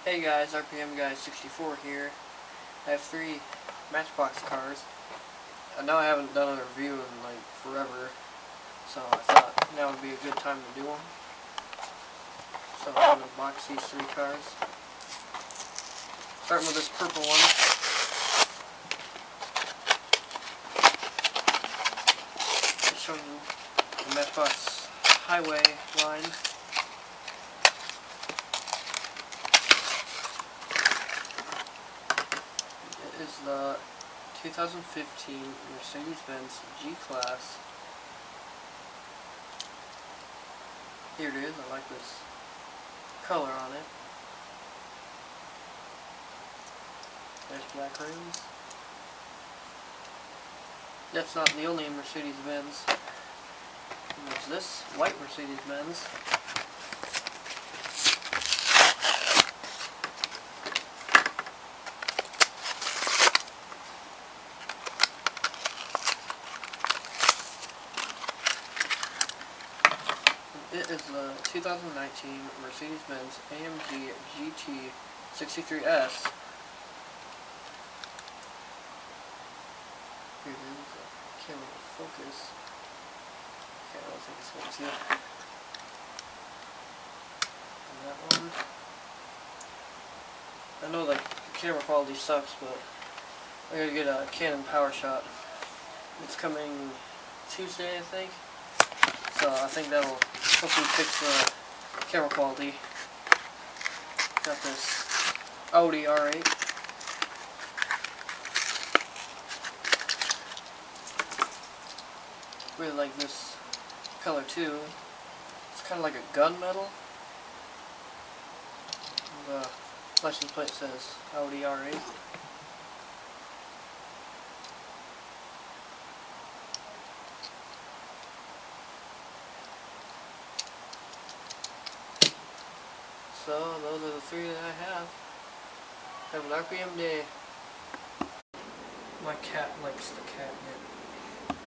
Hey guys, RPM Guy 64 here. I have 3 Matchbox cars. I know I haven't done a review in like forever, so I thought now would be a good time to do them. So I'm going to box these 3 cars. Starting with this purple one. It's from the Matchbox Highway line. It is the 2015 Mercedes Benz G-Class. Here it is. I like this color on it. There's black rims. That's not the only Mercedes Benz. There's this white Mercedes Benz. It is the 2019 Mercedes-Benz AMG GT 63S. Here it is. I can't really focus. Okay, I don't think it's focused yet. And that one. I know like the camera quality sucks, but I gotta get a Canon power shot. It's coming Tuesday, I think. So I think that'll hopefully fix the camera quality. Got this Audi R8. Really like this color too. It's kind of like a gunmetal. The license plate says Audi R8. So those are the 3 that I have. Have an RPM day. My cat likes the catnip.